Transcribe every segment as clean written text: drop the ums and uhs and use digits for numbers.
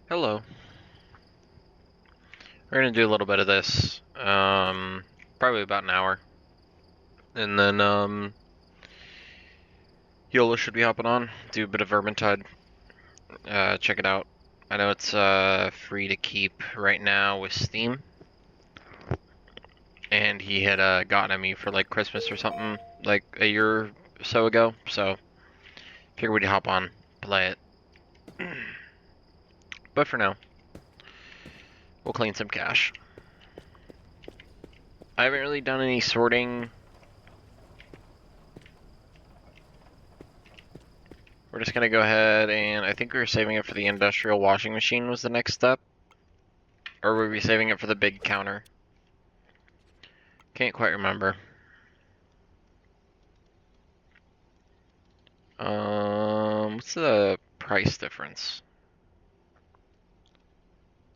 Hello. We're gonna do a little bit of this. Probably about an hour. And then, Yola should be hopping on. Do a bit of Vermintide. Check it out. I know it's, free to keep right now with Steam. And he had, gotten at me for, like, Christmas or something, like, a year or so ago. So, figured we'd hop on, play it. But for now, we'll clean some cache. I haven't really done any sorting. We're just gonna go ahead and I think we were saving it for the industrial washing machine was the next step. Or were we saving it for the big counter? Can't quite remember. What's the price difference?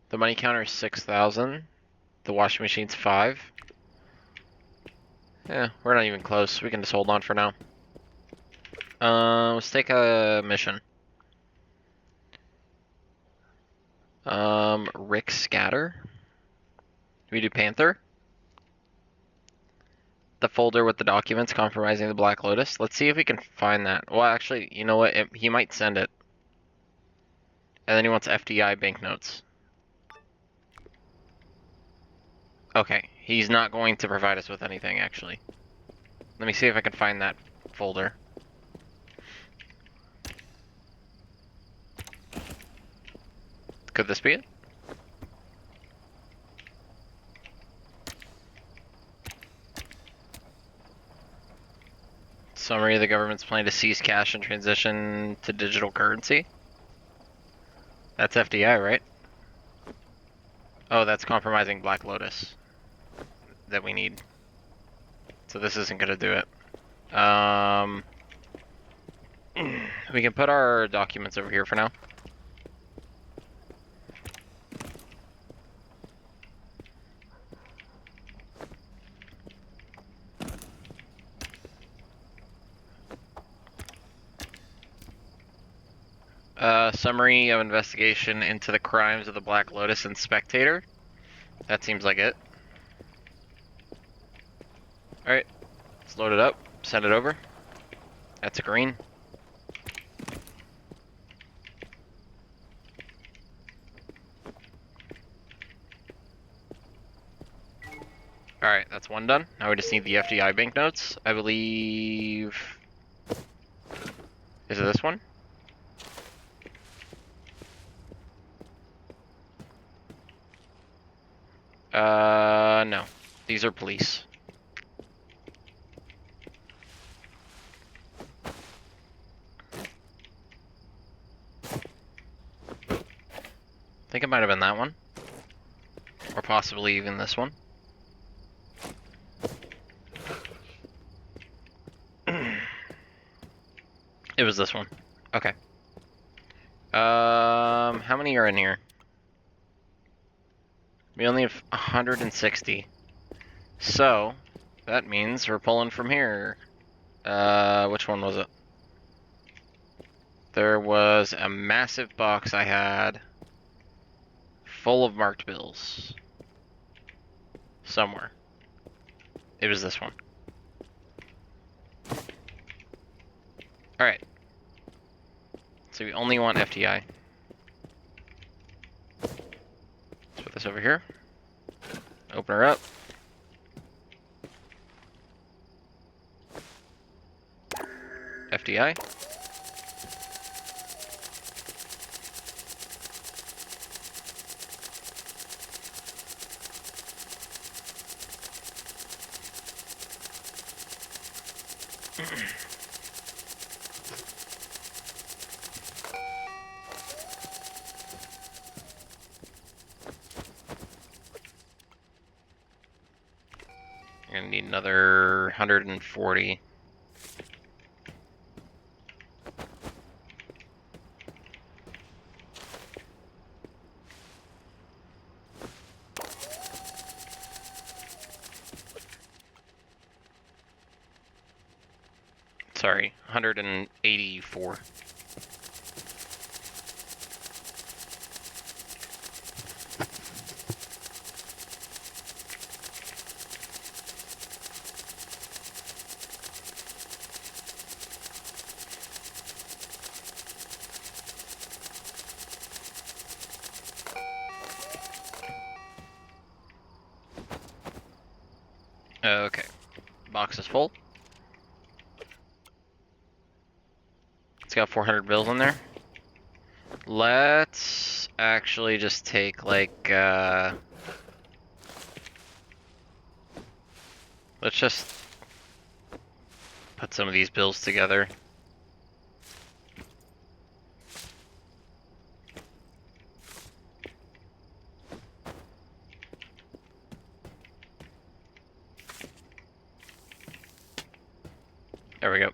The money counter is 6,000. The washing machine's 5. Yeah, we're not even close. We can just hold on for now. Let's take a mission. Rick Scatter. We do Panther. The folder with the documents compromising the Black Lotus. Let's see if we can find that. Well, actually, you know what? He might send it. And then he wants FDI banknotes. Okay, he's not going to provide us with anything, actually. Let me see if I can find that folder. Could this be it? Summary of the government's plan to seize cash and transition to digital currency. That's FDI, right? Oh, that's compromising Black Lotus that we need. So this isn't gonna do it. We can put our documents over here for now. Summary of investigation into the crimes of the Black Lotus and Spectator. That seems like it. Alright, let's load it up, send it over. That's a green. Alright, that's one done. Now we just need the FDI banknotes. I believe... Is it this one? No. These are police. I think it might have been that one. Or possibly even this one. It was this one. Okay. How many are in here? We only have 160. So, that means we're pulling from here. Which one was it? There was a massive box I had full of marked bills. Somewhere. It was this one. Alright. So we only want FTI. Let's put this over here. Open her up. FDI. You're gonna need another 140. Sorry, 184. Box is full. It's got 400 bills in there. Let's actually just take like let's just put some of these bills together. There we go.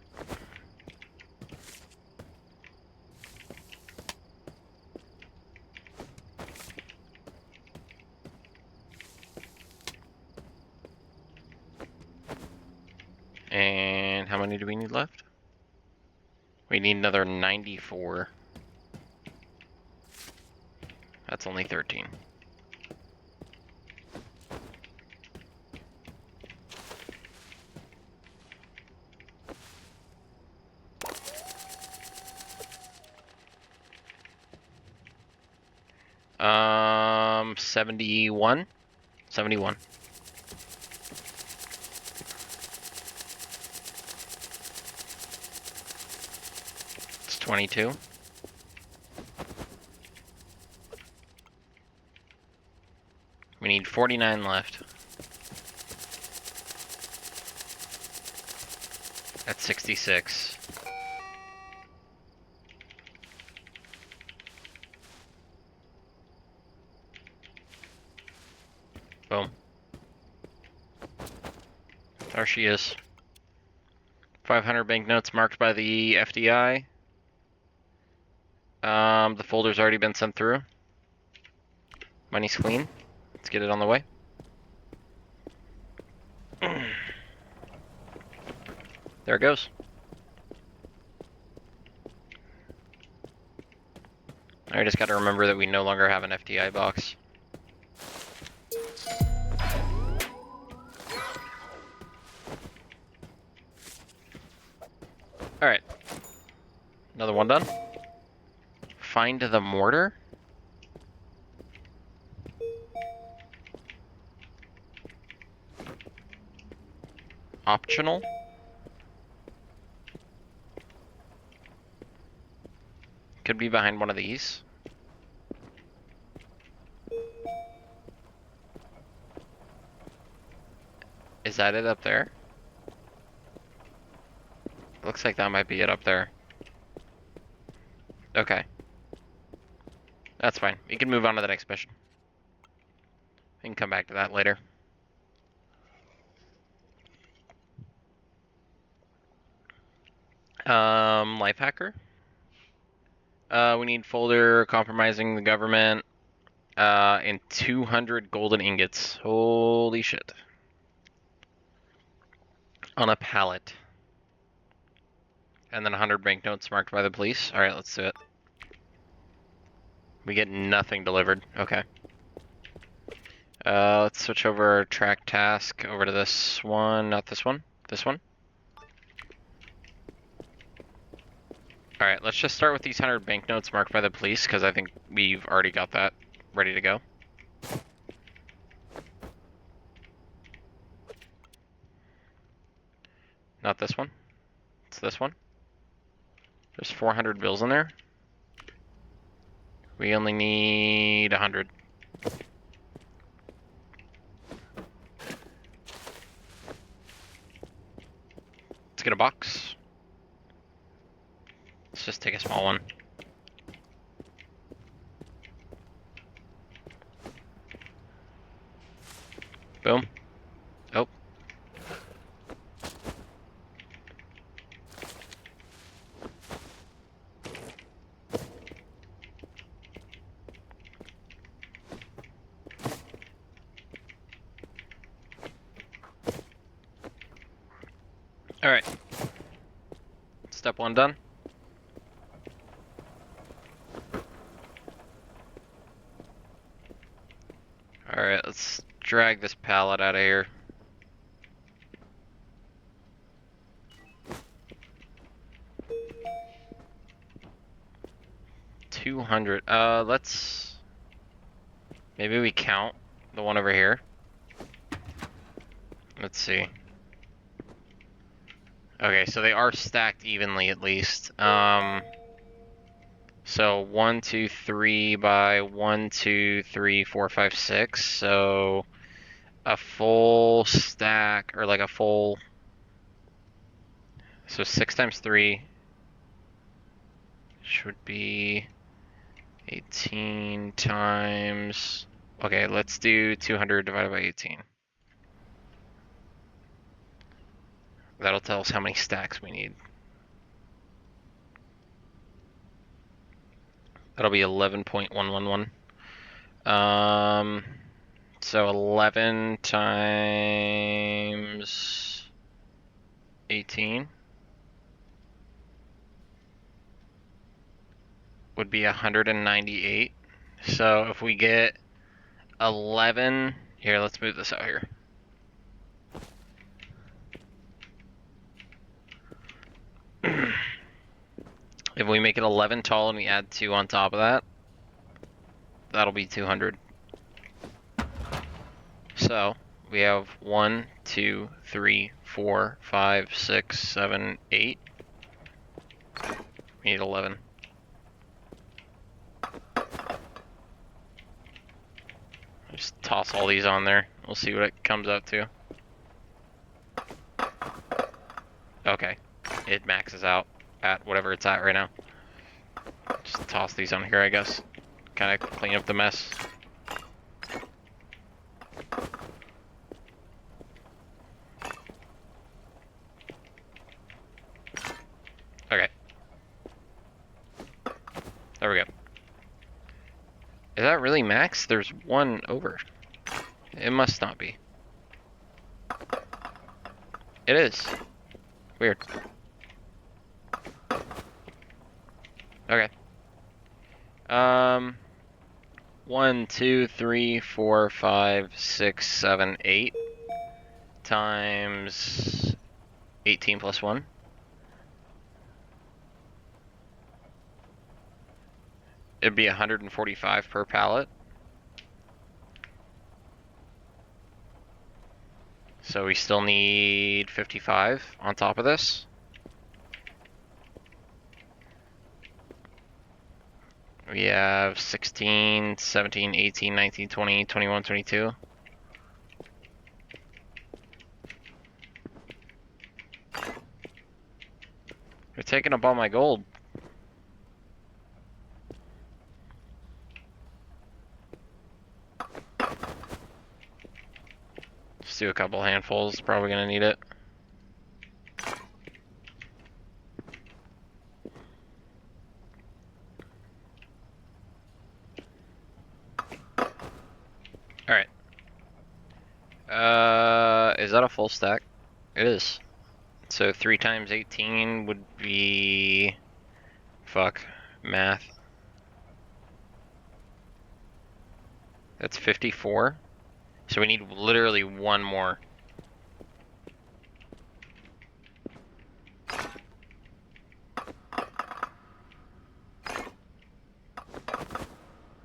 And how many do we need left? We need another 94. That's only 13. Um, 71? 71. It's 22. We need 49 left. That's 66. Boom. There she is. 500 banknotes marked by the FDI. The folder's already been sent through. Money's clean. Let's get it on the way. There it goes. I just gotta remember that we no longer have an FDI box. Alright. Another one done. Find the mortar. Optional. Could be behind one of these. Is that it up there? Looks like that might be it up there. Okay. That's fine. We can move on to the next mission. We can come back to that later. Life hacker. We need folder compromising the government. And 200 golden ingots. Holy shit. On a pallet. And then 100 banknotes marked by the police. Alright, let's do it. We get nothing delivered. Okay. Let's switch over our track task over to this one. Not this one. This one. Alright, let's just start with these 100 banknotes marked by the police, because I think we've already got that ready to go. Not this one. It's this one. There's 400 bills in there. We only need 100. Let's get a box. Let's just take a small one. Boom. Oh. Alright. Step one done. Alright, let's drag this pallet out of here. Let's... Maybe we count the one over here. Let's see. Okay, so they are stacked evenly at least. So 1, 2, 3 by 1, 2, 3, 4, 5, 6. So a full stack, or like a full. So 6 times 3 should be 18 times. Okay, let's do 200 divided by 18. That'll tell us how many stacks we need. That'll be 11.111. So 11 times 18 would be 198. So if we get 11, here, let's move this out here. If we make it 11 tall and we add 2 on top of that, that'll be 200. So we have 1, 2, 3, 4, 5, 6, 7, 8. We need 11. Just toss all these on there. We'll see what it comes out to. Okay, it maxes out at whatever it's at right now. Just toss these on here, I guess. Kind of clean up the mess. Okay. There we go. Is that really max? There's one over. It must not be. It is. Weird. Okay. 1, 2, 3, 4, 5, 6, 7, 8 times 18 plus 1. It'd be 145 per pallet. So we still need 55 on top of this. We have 16, 17, 18, 19, 20, 21, 22. They're taking up all my gold. Just do a couple handfuls, probably gonna need it. Alright. Is that a full stack? It is. So 3 times 18 would be... Fuck. Math. That's 54. So we need literally one more.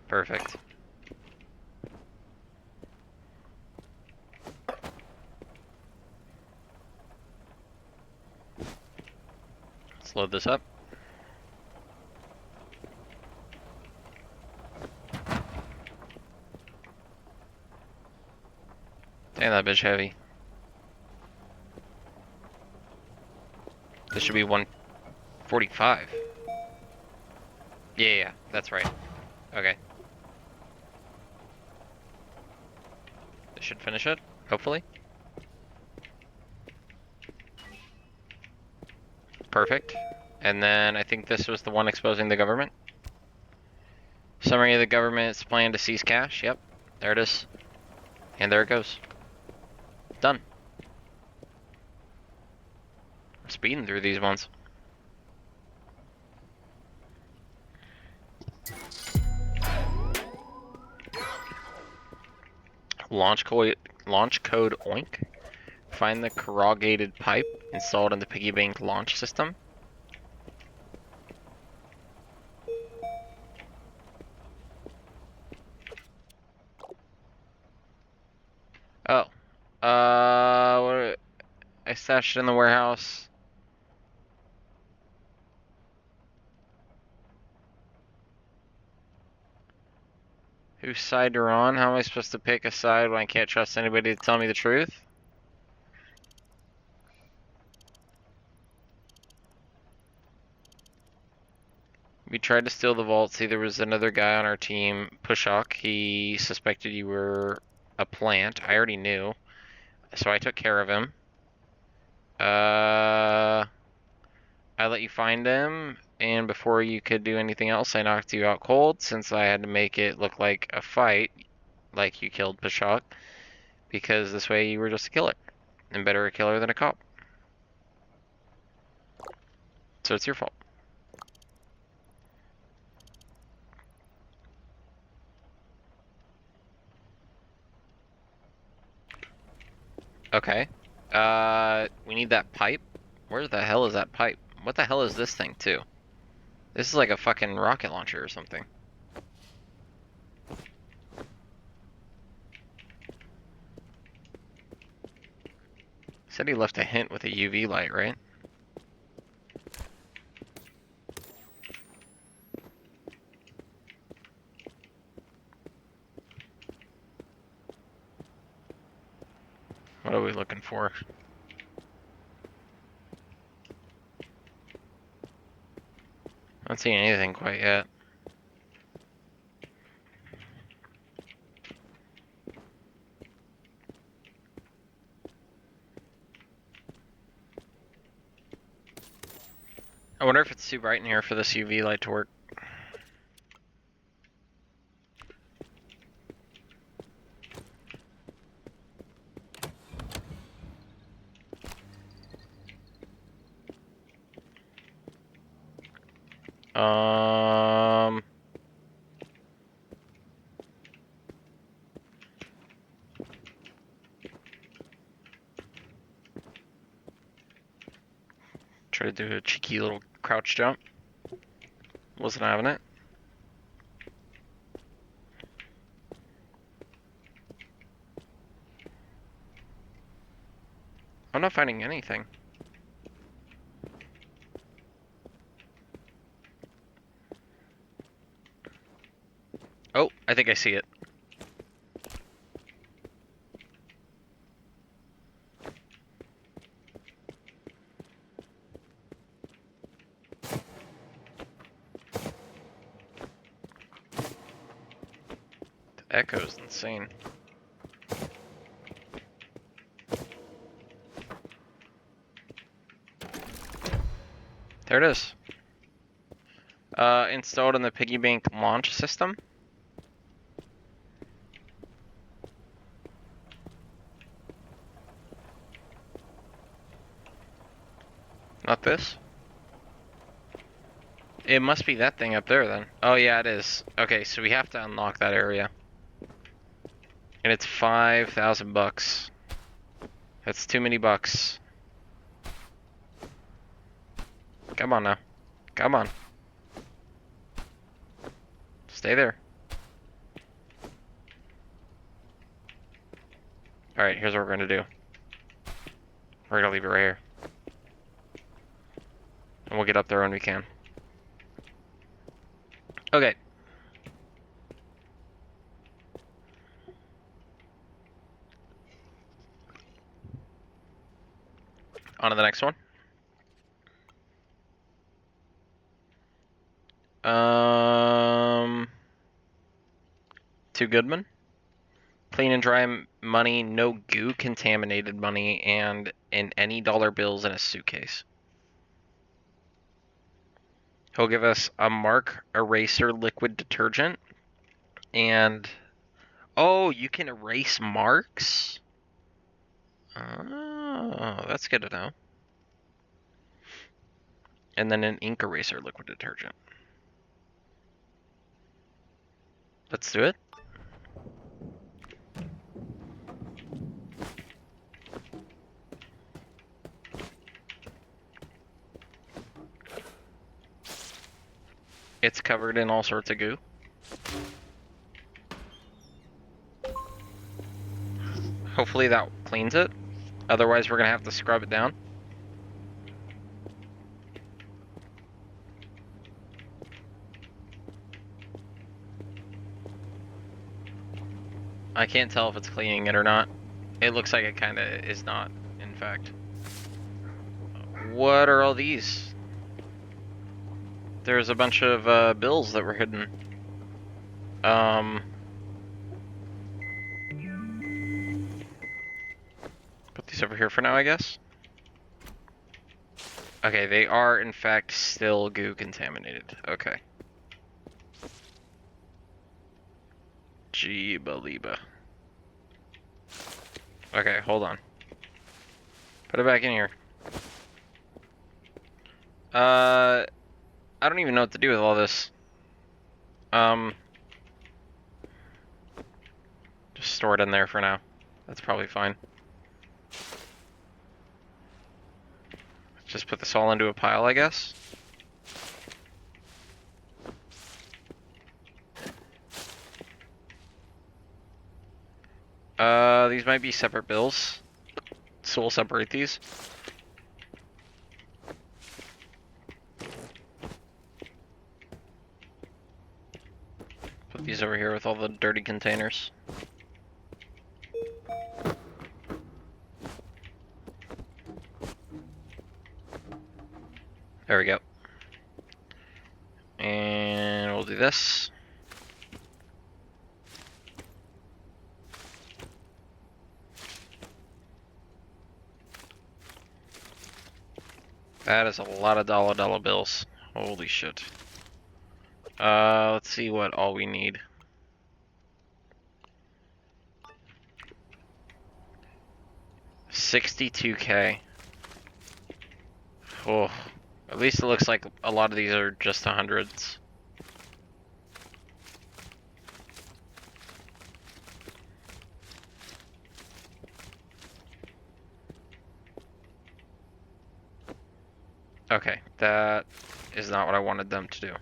Perfect. Let's load this up. Damn, that bitch heavy. This should be 145. Yeah, that's right. Okay. This should finish it, hopefully. Perfect. And then I think this was the one exposing the government. Summary of the government's plan to seize cash. Yep, there it is. And there it goes. Done. I'm speeding through these ones. Launch code OINK. Find the corrugated pipe installed in the piggy bank launch system. Oh. What? I stashed it in the warehouse. Whose side you're on? How am I supposed to pick a side when I can't trust anybody to tell me the truth? We tried to steal the vault. See, there was another guy on our team, Pushok. He suspected you were a plant. I already knew, so I took care of him. I let you find him, and before you could do anything else, I knocked you out cold since I had to make it look like a fight, like you killed Pushok, because this way you were just a killer, and better a killer than a cop. So it's your fault. Okay. We need that pipe. Where the hell is that pipe? What the hell is this thing, too? This is like a fucking rocket launcher or something. Said he left a hint with a UV light, right? What are we looking for? Not seeing anything quite yet. I wonder if it's too bright in here for this UV light to work. Try to do a cheeky little crouch jump. Wasn't having it. I'm not finding anything. Oh, I think I see it. The echo's insane. There it is. Installed in the piggy bank launch system. Not this. It must be that thing up there then. Oh yeah, it is. Okay, so we have to unlock that area. And it's 5,000 bucks. That's too many bucks. Come on now. Come on. Stay there. Alright, here's what we're gonna do. We're gonna leave it right here. And we'll get up there when we can. Okay. On to the next one. To Goodman. Clean and dry money, no goo contaminated money, and in any dollar bills in a suitcase. He'll give us a mark eraser liquid detergent. And oh, you can erase marks? Oh, that's good to know. And then an ink eraser liquid detergent. Let's do it. It's covered in all sorts of goo. Hopefully that cleans it. Otherwise, we're gonna have to scrub it down. I can't tell if it's cleaning it or not. It looks like it kind of is not, in fact. What are all these? There's a bunch of bills that were hidden. Put these over here for now, I guess. Okay, they are in fact still goo contaminated. Okay. Jeeba-leeba. Okay, hold on. Put it back in here. I don't even know what to do with all this. Just store it in there for now. That's probably fine. Just put this all into a pile, I guess. These might be separate bills. So we'll separate these. Put these over here with all the dirty containers. There we go. And we'll do this. That is a lot of dollar bills. Holy shit. Let's see what all we need. $62K. Oh, at least it looks like a lot of these are just the hundreds. Okay, that is not what I wanted them to do.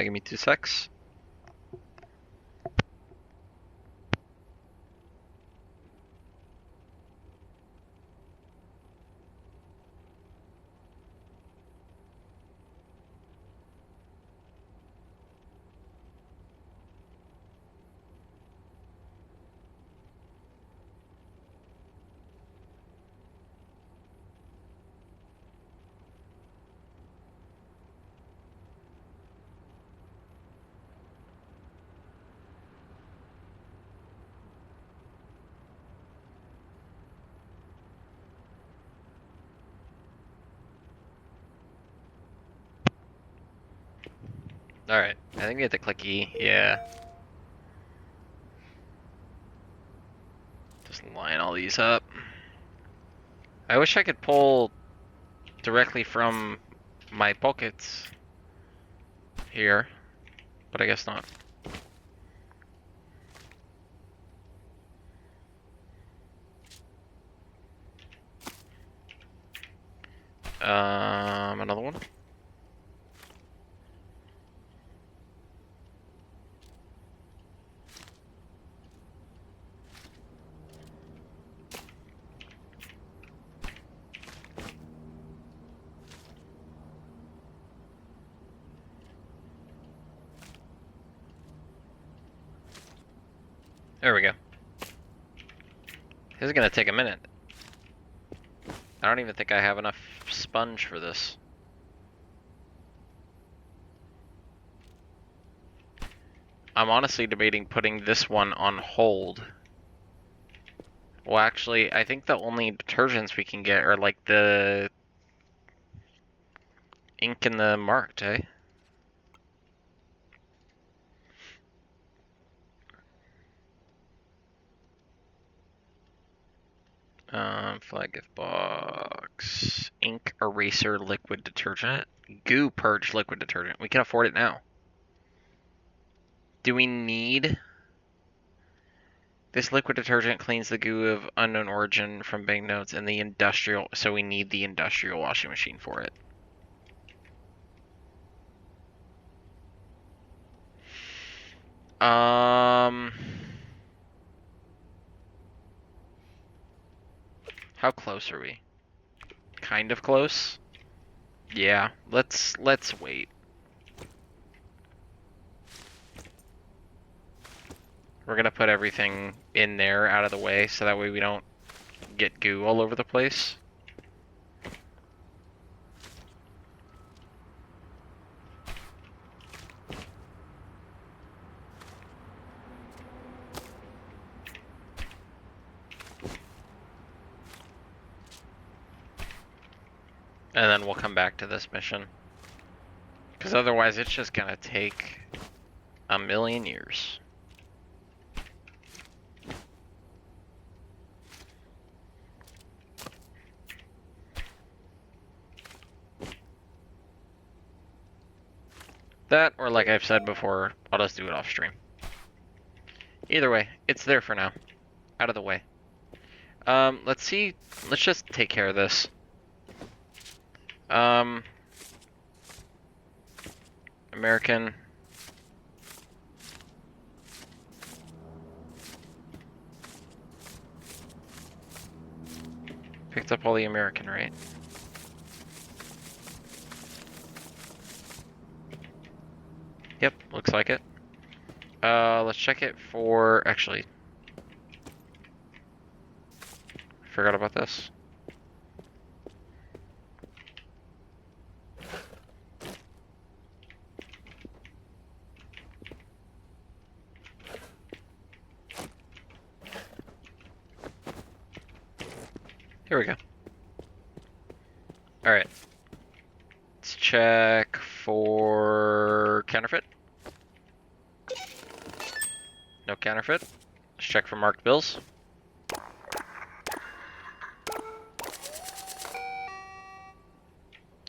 Give me 2 secs. Alright, I think we have to click E, yeah. Just line all these up. I wish I could pull directly from my pockets here, but I guess not. Another one. There we go. This is gonna take a minute. I don't even think I have enough sponge for this. I'm honestly debating putting this one on hold. Well, actually, I think the only detergents we can get are like the ink and the marked, eh? Flag gift box. Ink eraser liquid detergent. Goo purge liquid detergent. We can afford it now. Do we need... This liquid detergent cleans the goo of unknown origin from banknotes and the industrial... So we need the industrial washing machine for it. How close are we? Kind of close? Yeah, let's wait. We're gonna put everything in there out of the way so that way we don't get goo all over the place. And then we'll come back to this mission. Because otherwise it's just gonna take a million years. That, or like I've said before, I'll just do it off stream. Either way, it's there for now. Out of the way. Let's see. Let's just take care of this. American. Picked up all the American, right? Yep, looks like it. Let's check it for, actually, forgot about this. Here we go. Alright. Let's check for counterfeit. No counterfeit. Let's check for marked bills.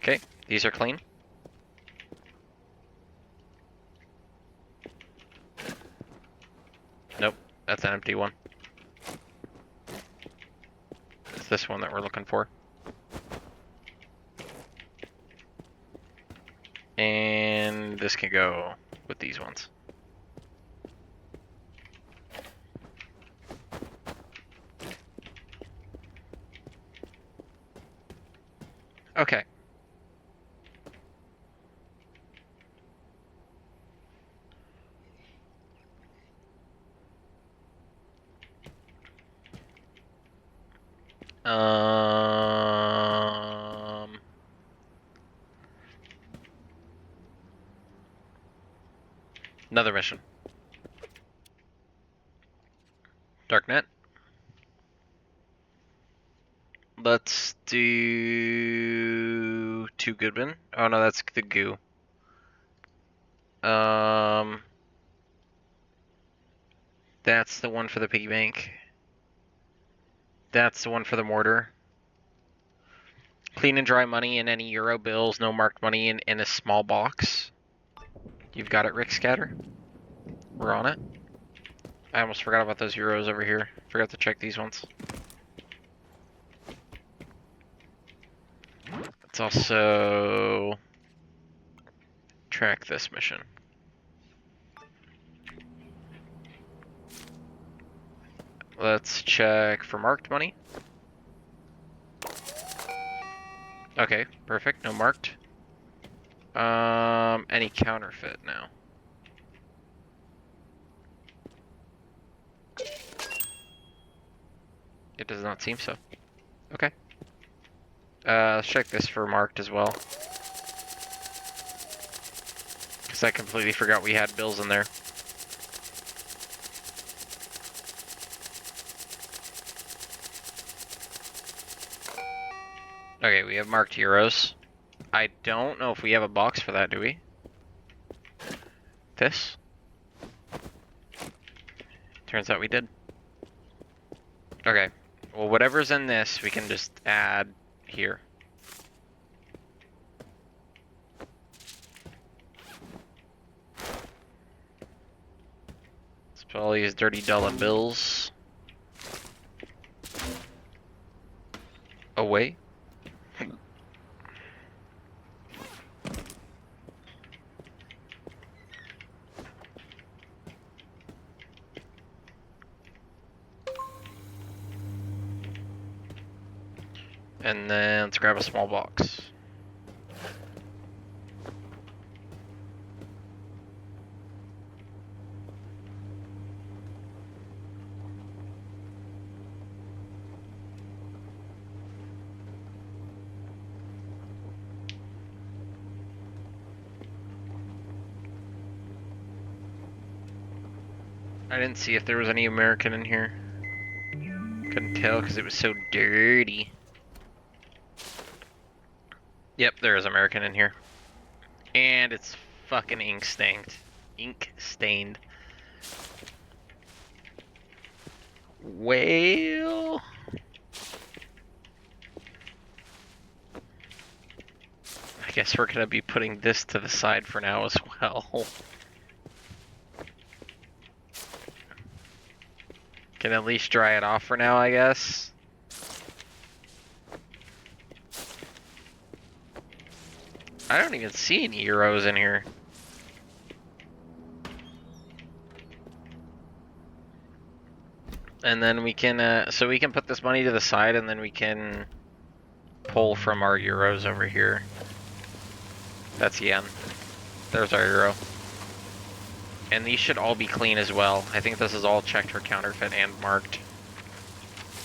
Okay, these are clean. Nope, that's an empty one. It's this one that we're looking for. And this can go with these ones. Okay. Another mission. Darknet. Let's do 2 Goodman. Oh no, that's the goo. That's the one for the piggy bank. That's the one for the mortar. Clean and dry money in any euro bills, no marked money in a small box. You've got it, Rick Scatter. We're on it. I almost forgot about those euros over here. Forgot to check these ones. Let's also track this mission. Let's check for marked money. Okay, perfect. No marked. Any counterfeit now? It does not seem so. Okay. Let's check this for marked as well. Because I completely forgot we had bills in there. Okay, we have marked euros. I don't know if we have a box for that, do we? This? Turns out we did. Okay. Well, whatever's in this, we can just add here. Let's put all these dirty dollar bills away. And then let's grab a small box. I didn't see if there was any American in here. Couldn't tell because it was so dirty. Yep, there is American in here. And it's fucking ink stained. Ink stained. Well... I guess we're gonna be putting this to the side for now as well. Can at least dry it off for now, I guess. I don't even see any euros in here. And then we can, so we can put this money to the side and then we can pull from our euros over here. That's yen. There's our euro. And these should all be clean as well. I think this is all checked for counterfeit and marked.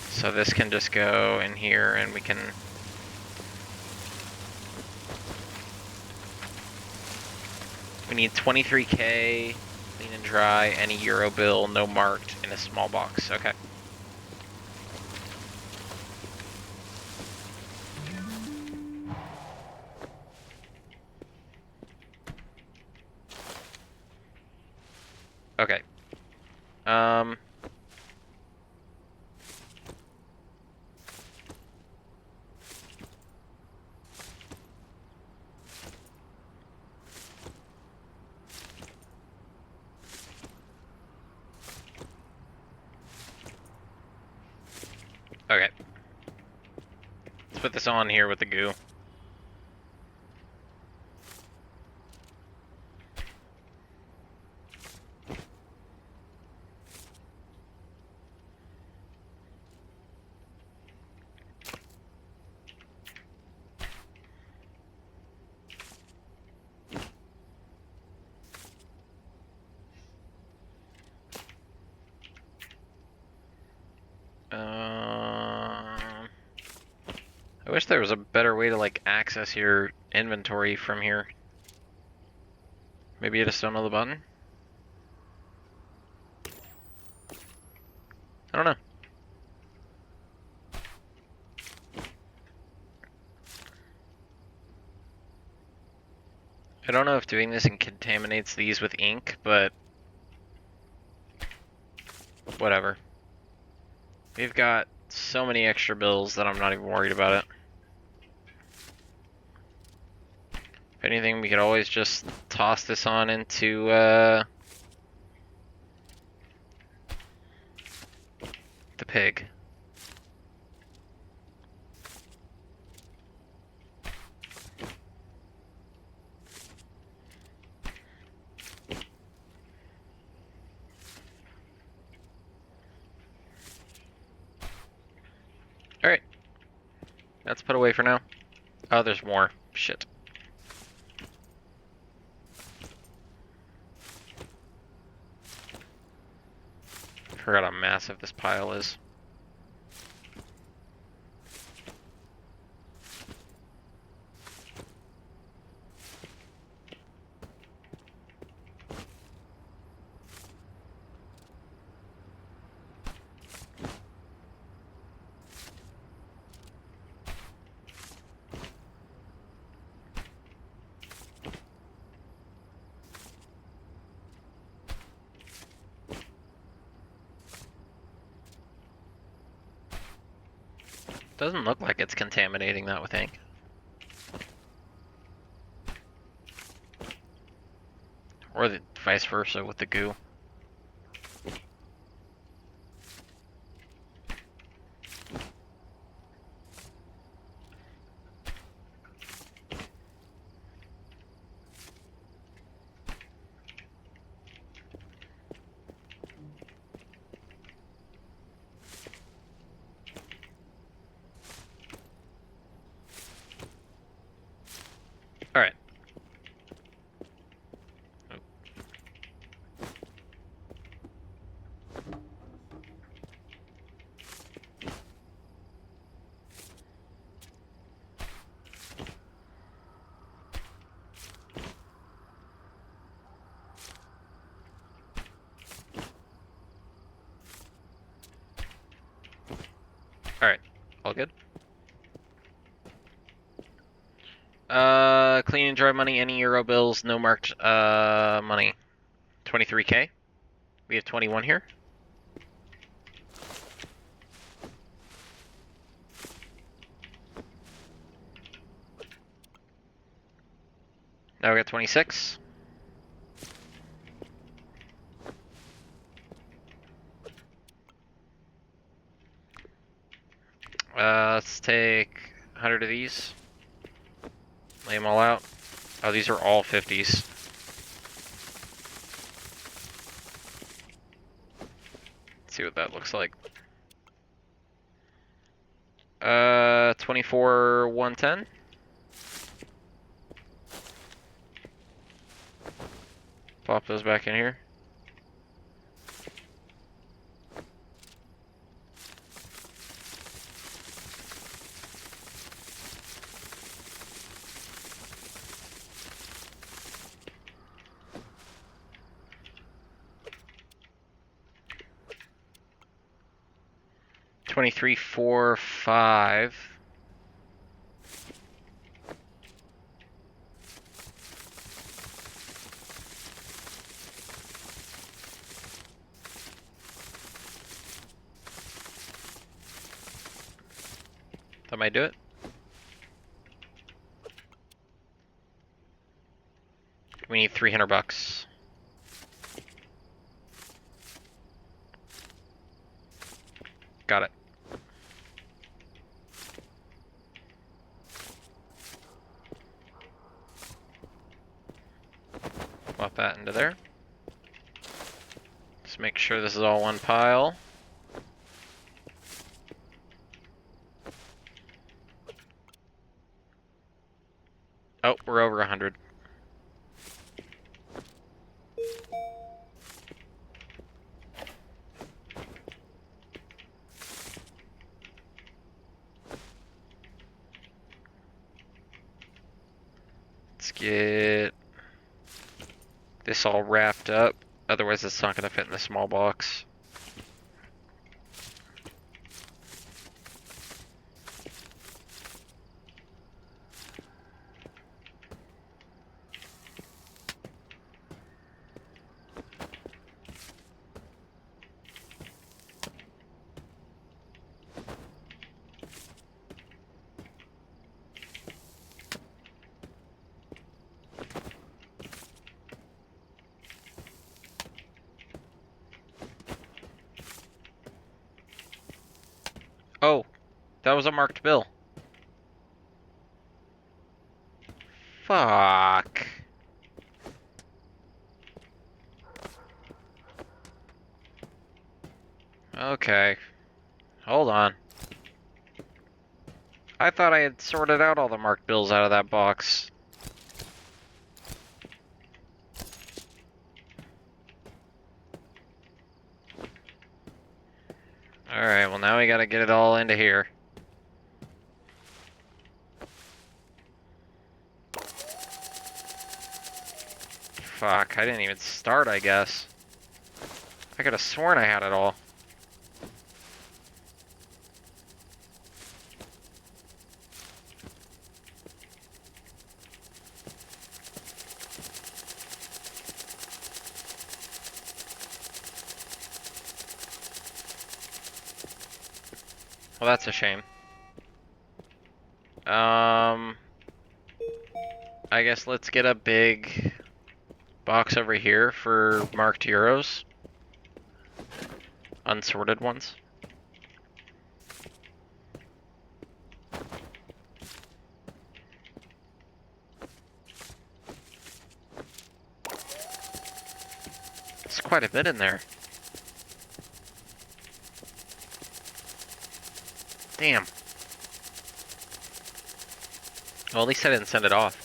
So this can just go in here and we can... We need 23K, clean and dry, any euro bill, no marked, in a small box. Okay. Okay. Okay. Let's put this on here with the goo. I wish there was a better way to, like, access your inventory from here. Maybe you just don't know the button? I don't know. I don't know if doing this contaminates these with ink, but... whatever. We've got so many extra bills that I'm not even worried about it. If anything, we could always just toss this on into, the pig. Alright. That's put away for now. Oh, there's more. Shit. Forgot how massive this pile is. Doesn't look like it's contaminating that with ink. Or the vice versa with the goo. Alright. Alright. All good? Clean and dry money, any euro bills, no marked, money. 23K. We have 21 here. Now we got 26. Let's take 100 of these. Lay them all out. Oh, these are all 50s. Let's see what that looks like. 24, 110. Pop those back in here. Twenty-three, 4, 5. That might do it. We need 300 bucks. Got it. Pop that into there. Just make sure this is all one pile. Oh, we're over 100. Let's get this all wrapped up. Otherwise, it's not going to fit in the small box. Oh, that was a marked bill. Fuck. Okay. Hold on. I thought I had sorted out all the marked bills out of that box. Alright, well now we gotta get it all into here. Fuck, I didn't even start, I guess. I could have sworn I had it all. Well, that's a shame. I guess let's get a big box over here for marked euros. Unsorted ones. There's quite a bit in there. Damn. Well, at least I didn't send it off.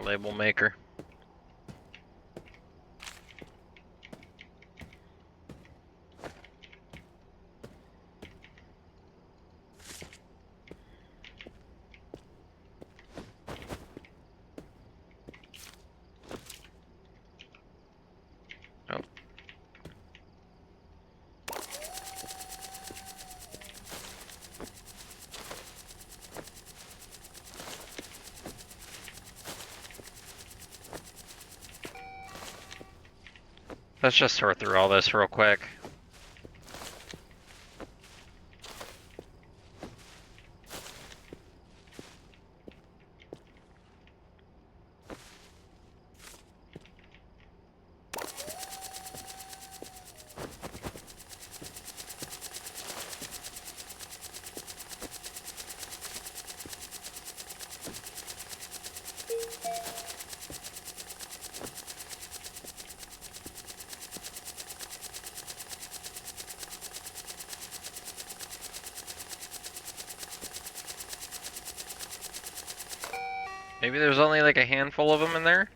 label maker. Oh. Let's just sort through all this real quick. Maybe there's only like a handful of them in there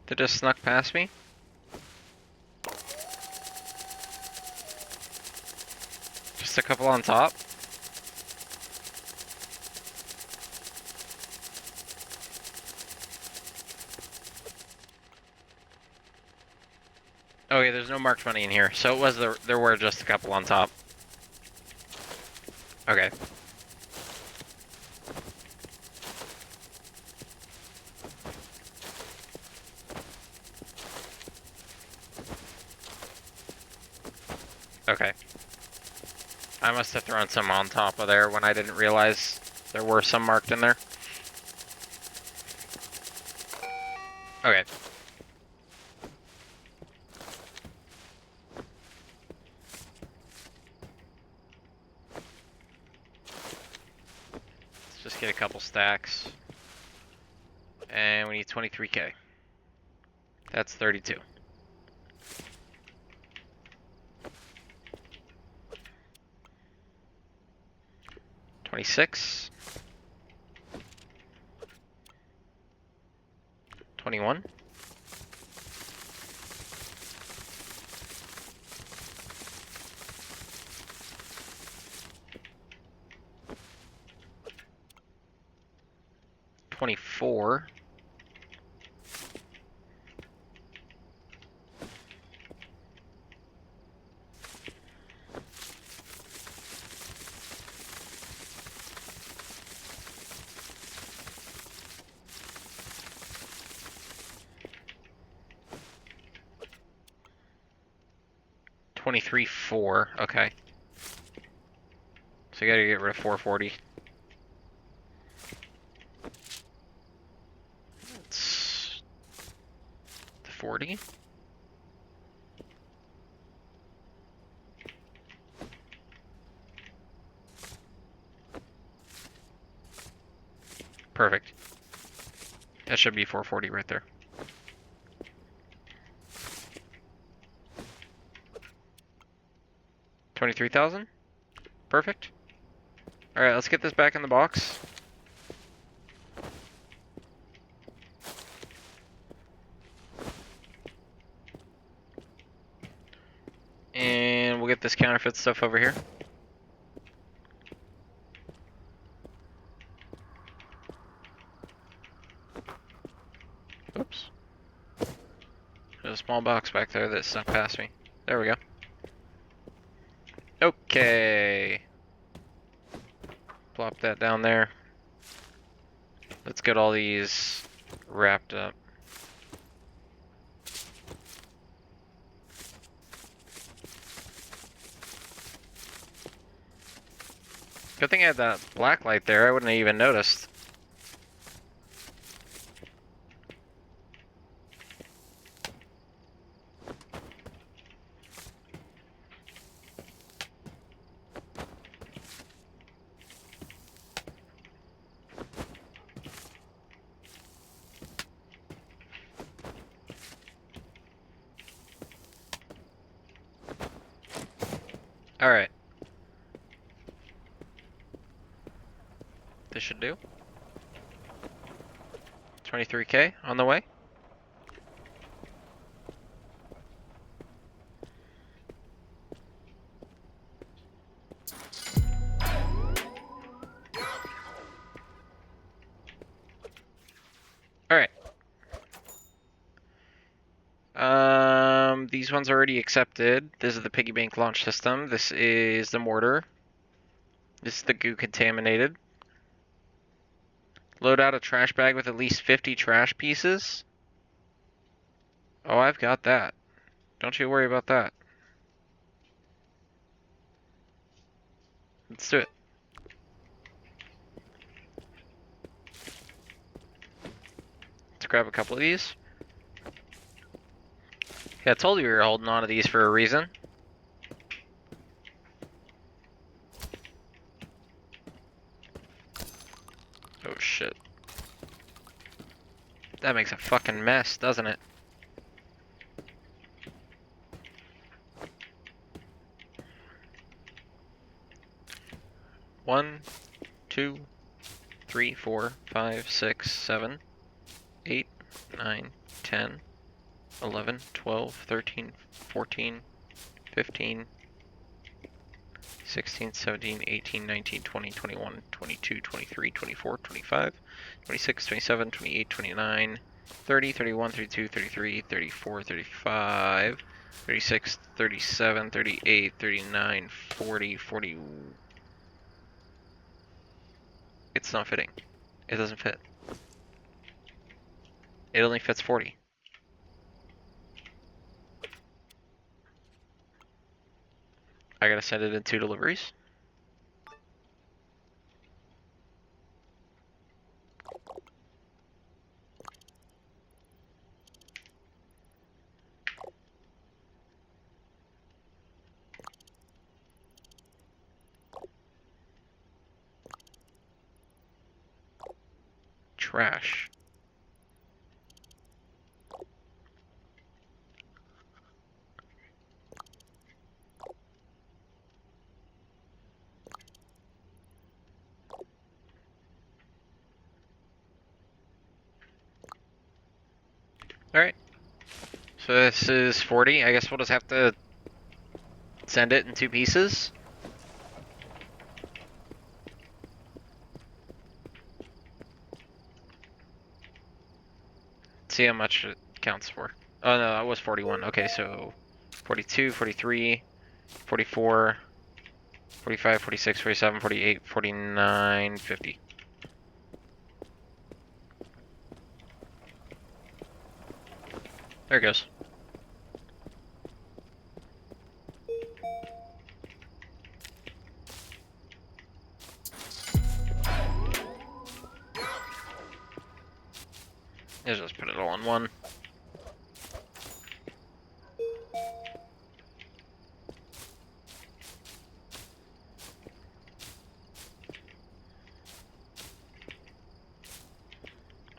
that just snuck past me. Just a couple on top. Okay, there's no marked money in here, so it was there were just a couple on top. Okay. Okay. I must have thrown some on top of there when I didn't realize there were some marked in there. Okay. Let's just get a couple stacks. And we need 23K. That's 32. 26. 21. 24. 23, 4. Okay. So you gotta get rid of 440. It's the 40. Perfect. That should be 440 right there. $23,000. Perfect. All right, let's get this back in the box. And we'll get this counterfeit stuff over here. Oops. There's a small box back there that snuck past me. There we go. Okay. Plop that down there. Let's get all these wrapped up. Good thing I had that black light there, I wouldn't have even noticed. Alright. This should do. 23K on the way. Alright. These ones are already accepted. This is the piggy bank launch system. This is the mortar. This is the goo contaminated. Load out a trash bag with at least 50 trash pieces. Oh, I've got that. Don't you worry about that. Let's do it. Let's grab a couple of these. Yeah, I told you we were holding on to these for a reason. Oh shit. That makes a fucking mess, doesn't it? One, 2, 3, 4, 5, 6, 7, 8, 9, 10, 11, 12, 13, 14, 15, 16, 17, 18, 19, 20, 21, 22, 23, 24, 25, 26, 27, 28, 29, 30, 31, 32, 33, 34, 35, 36, 37, 38, 39, 40, 40. It's not fitting. It doesn't fit. It only fits 40. I gotta send it in 2 deliveries. Trash. Alright. So this is 40. I guess we'll just have to send it in 2 pieces. See how much it counts for. Oh no, that was 41. Okay, so 42, 43, 44, 45, 46, 47, 48, 49, 50. There it goes. Let's just put it all in one.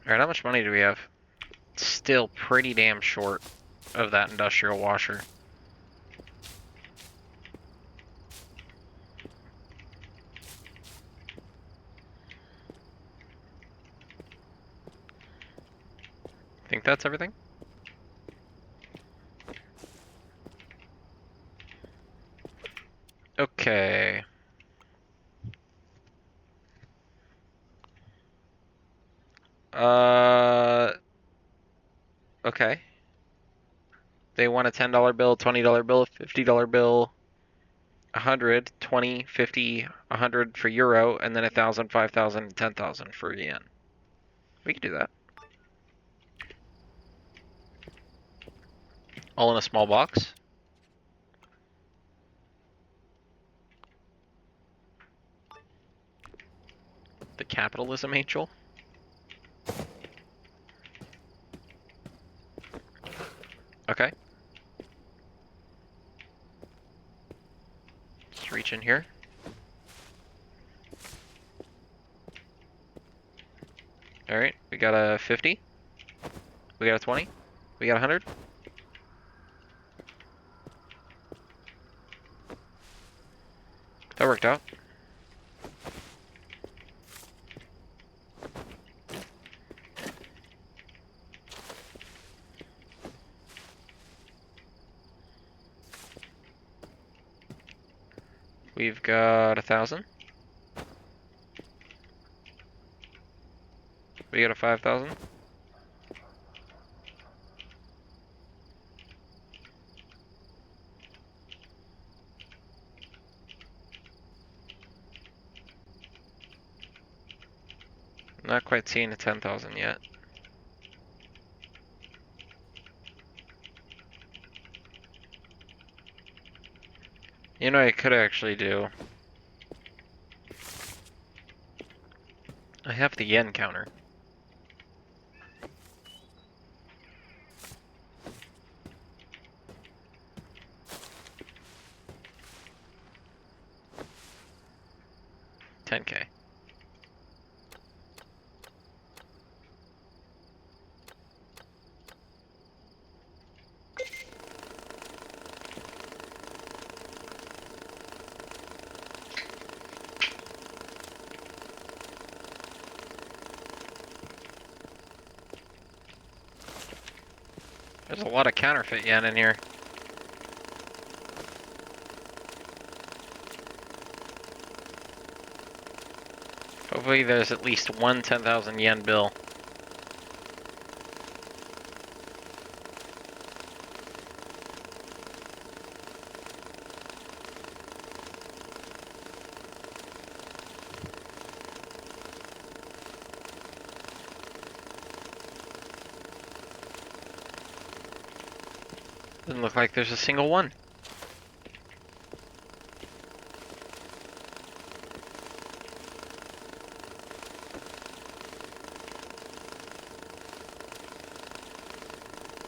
Alright, how much money do we have? Still pretty damn short of that industrial washer. Think that's everything? Okay. Okay. They want a $10 bill, $20 bill, $50 bill, 100, 20, 50, 100 for euro, and then 1,000, 5,000, 10,000 for yen. We can do that. All in a small box. The capitalism angel. Okay. Just reach in here. Alright, we got a 50. We got a 20. We got a 100. That worked out. We've got 1,000. We got a 5,000. Not quite seeing a 10,000 yet. You know what I could actually do? I have the yen counter. $10K. There's a lot of counterfeit yen in here. Hopefully there's at least one 10,000 yen bill. Doesn't look like there's a single one.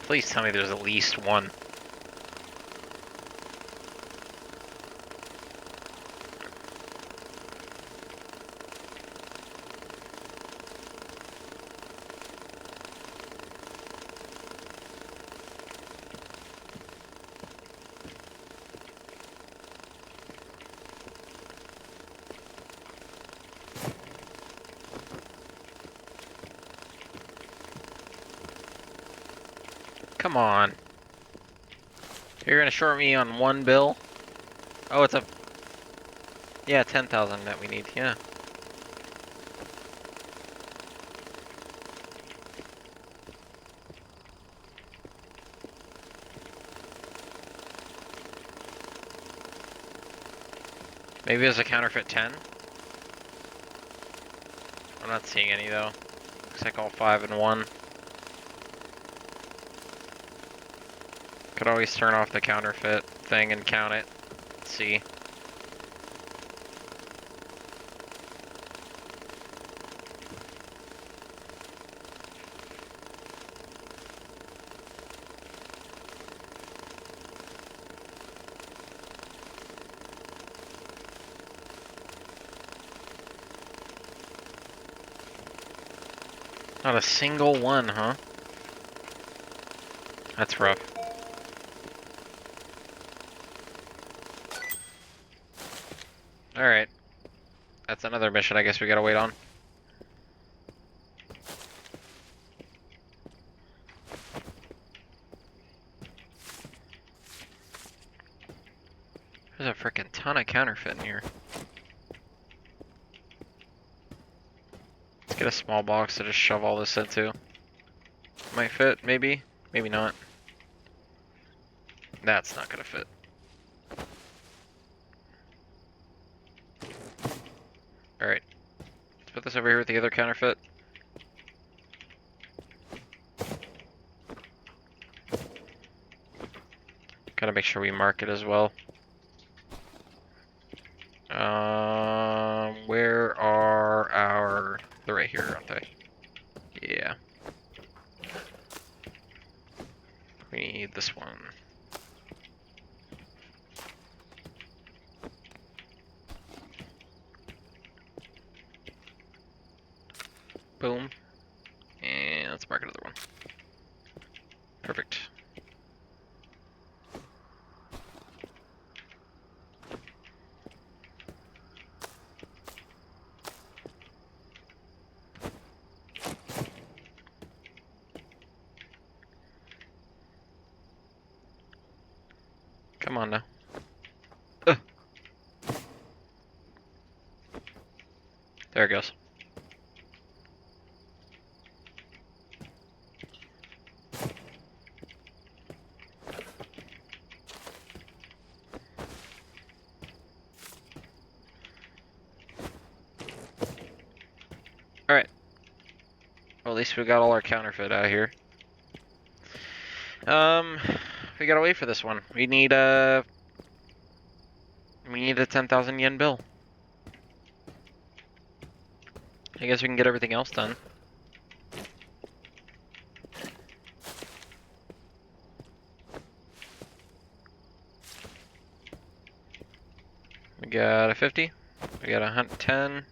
Please tell me there's at least one. Come on. You're gonna short me on one bill? Oh, it's a... Yeah, 10,000 that we need, yeah. Maybe there's a counterfeit 10? I'm not seeing any though. Looks like all 5 in 1. Could always turn off the counterfeit thing and count it. Let's see. Not a single one, huh? That's rough. Alright. That's another mission I guess we gotta wait on. There's a freaking ton of counterfeit in here. Let's get a small box to just shove all this into. Might fit, maybe. Maybe not. That's not gonna fit. Alright. Let's put this over here with the other counterfeit. Gotta make sure we mark it as well. Where are our... They're right here, aren't they? Yeah. We need this one. Boom. And let's mark another one. Perfect. Come on now. Ugh. There it goes. Alright. Well, at least we got all our counterfeit out of here. We gotta wait for this one. We need a 10,000 yen bill. I guess we can get everything else done. We got a 50. We got a 10.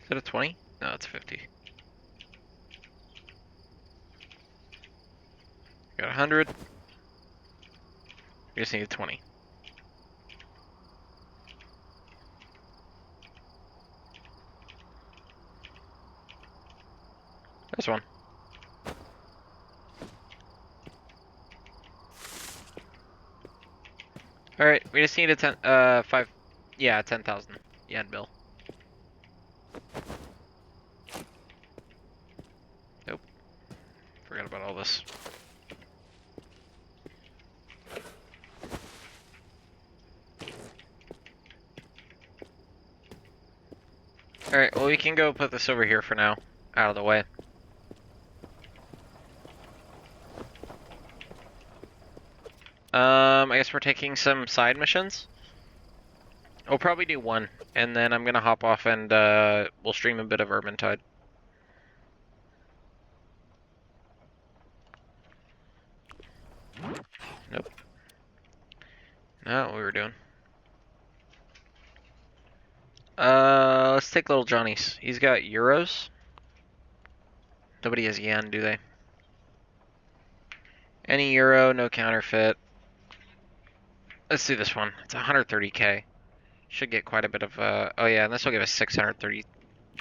Is it a 20? No, it's 50. We got 100. We just need a 20. There's one. Alright, we just need a 10,000 yen bill. Nope. Forgot about all this. Alright, well we can go put this over here for now. Out of the way. I guess we're taking some side missions. We'll probably do one, and then I'm gonna hop off and we'll stream a bit of Urban-Tide. Nope. Not what we were doing. Let's take Little Johnny's. He's got euros. Nobody has yen, do they? Any euro, no counterfeit. Let's do this one. It's 130k. Should get quite a bit of, oh yeah, and this will give us 630,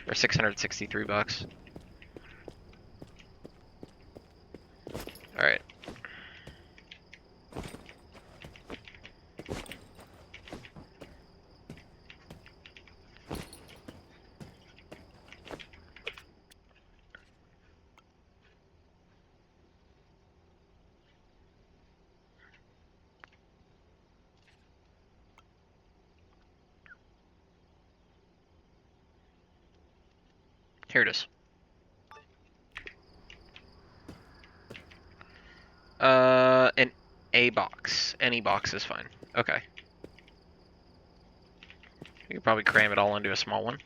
or 663 bucks. Alright. Here it is. An A box. Any box is fine. Okay. You could probably cram it all into a small one.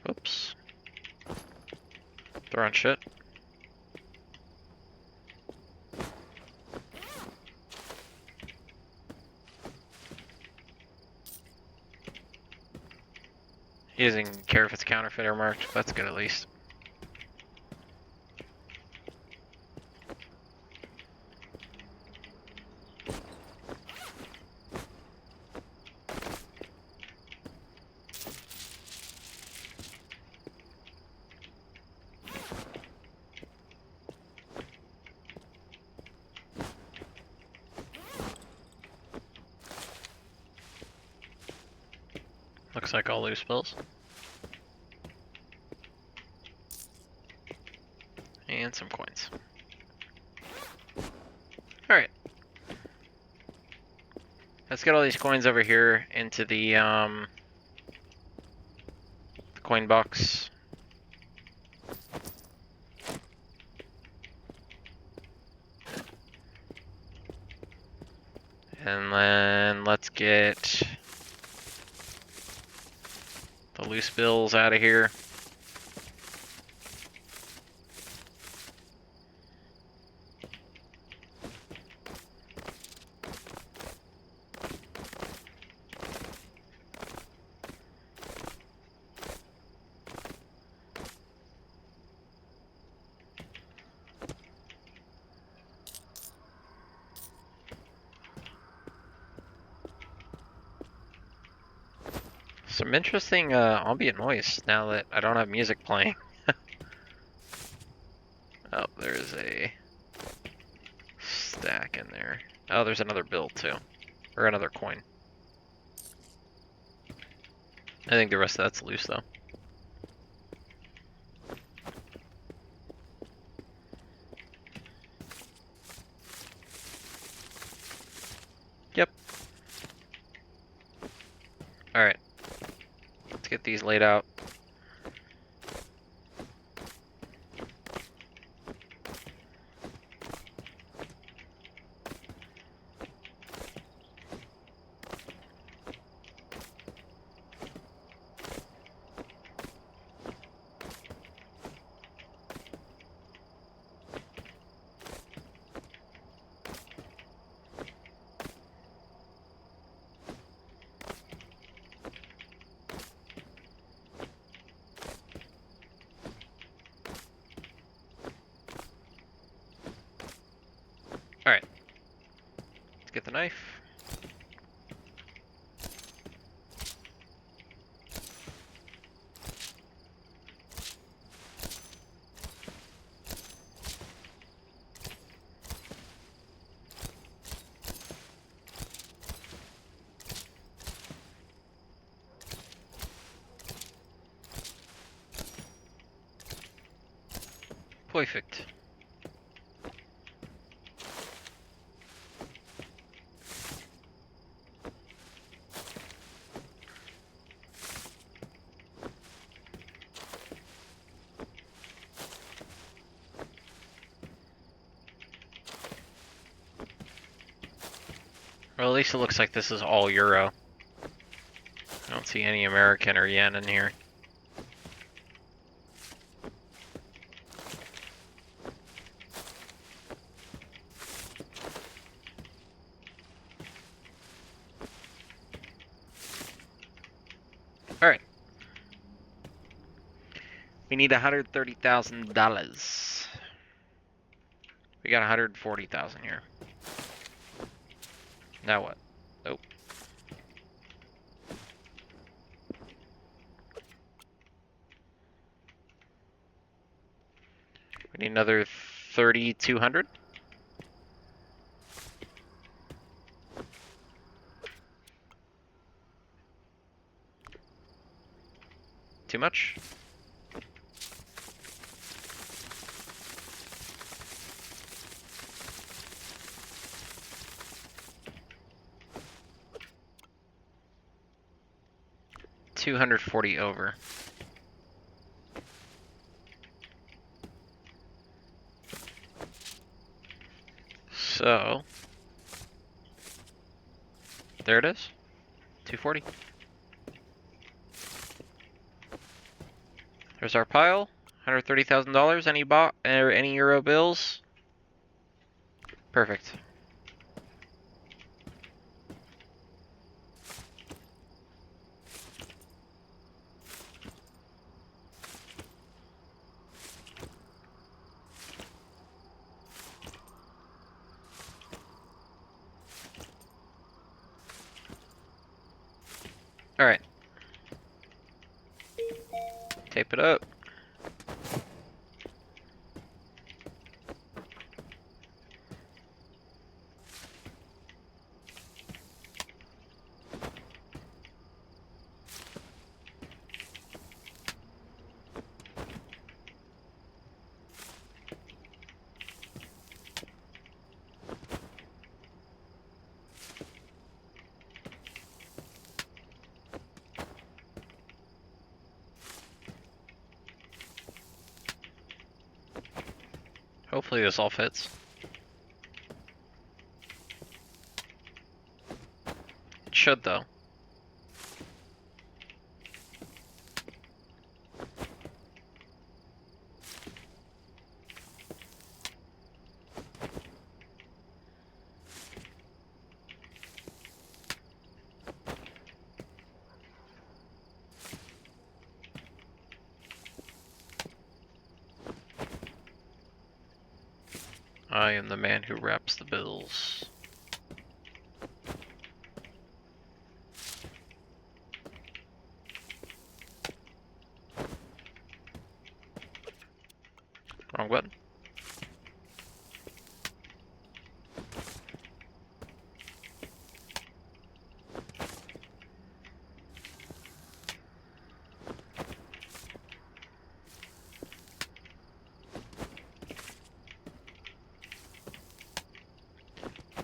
Oops. Throwing shit. He doesn't care if it's counterfeit or marked. That's good at least. Looks like all loose bills. And some coins. Alright. Let's get all these coins over here into the coin box. And then let's get the loose bills out of here. Some interesting ambient noise now that I don't have music playing. Oh, there's a stack in there. Oh, there's another bill too. Or another coin. I think the rest of that's loose though. Yep. Alright. Let's get these laid out. Alright. Let's get the knife. Perfect. Well, at least it looks like this is all Euro. I don't see any American or yen in here. Alright. We need $130,000. We got 140,000 here. Now what? Nope. We need another 3,200. Too much? $240 over. So there it is. 240. There's our pile. $130,000. Any bot or any euro bills? Perfect. All right. Tape it up. Hopefully this all fits. It should though. I am the man who wraps the bills.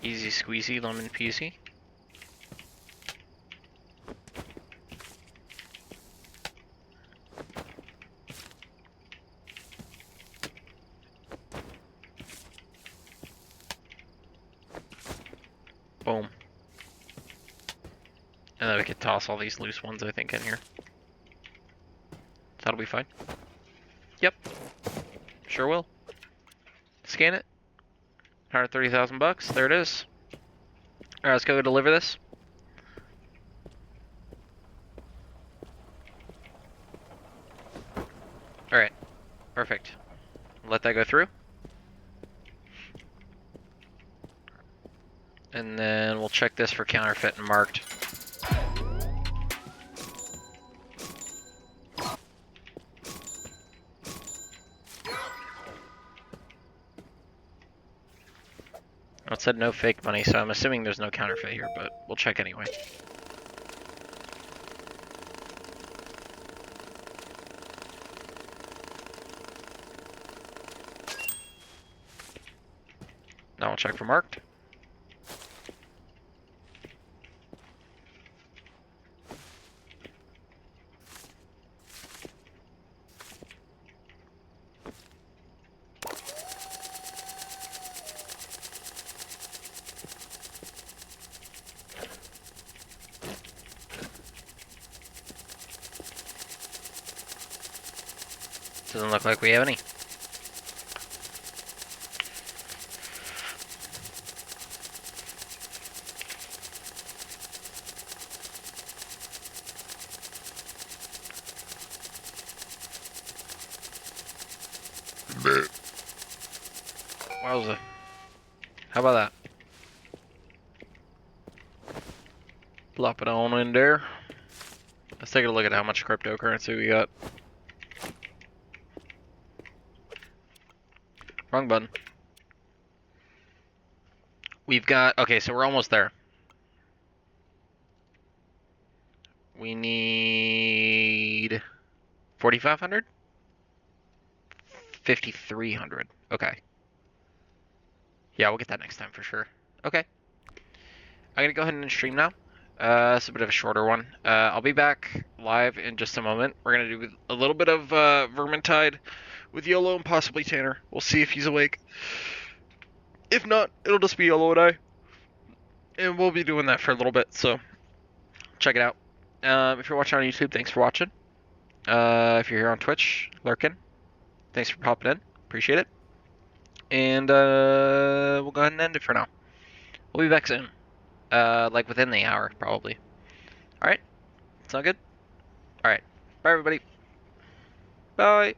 Easy squeezy, lemon peasy. Boom. And then we could toss all these loose ones, I think, in here. That'll be fine. Yep. Sure will. Scan it. 130,000 bucks. There it is. Alright, let's go deliver this. Alright. Perfect. Let that go through. And then we'll check this for counterfeit and marked. It said no fake money, so I'm assuming there's no counterfeit here, but we'll check anyway. Now we'll check for marked. Doesn't look like we have any. Wowza. How about that? Plop it on in there. Let's take a look at how much cryptocurrency we got. Wrong button. We've got, okay, so we're almost there. We need 4,500? 5,300. Okay. Yeah, we'll get that next time for sure. Okay. I'm gonna go ahead and stream now. It's a bit of a shorter one. I'll be back live in just a moment. We're gonna do a little bit of Vermintide with YOLO and possibly Tanner. We'll see if he's awake. If not, it'll just be YOLO and I. And we'll be doing that for a little bit, so check it out. If you're watching on YouTube, thanks for watching. If you're here on Twitch, lurking, thanks for popping in. Appreciate it. And we'll go ahead and end it for now. We'll be back soon. Like within the hour, probably. Alright? Sound good? Alright. Bye, everybody. Bye.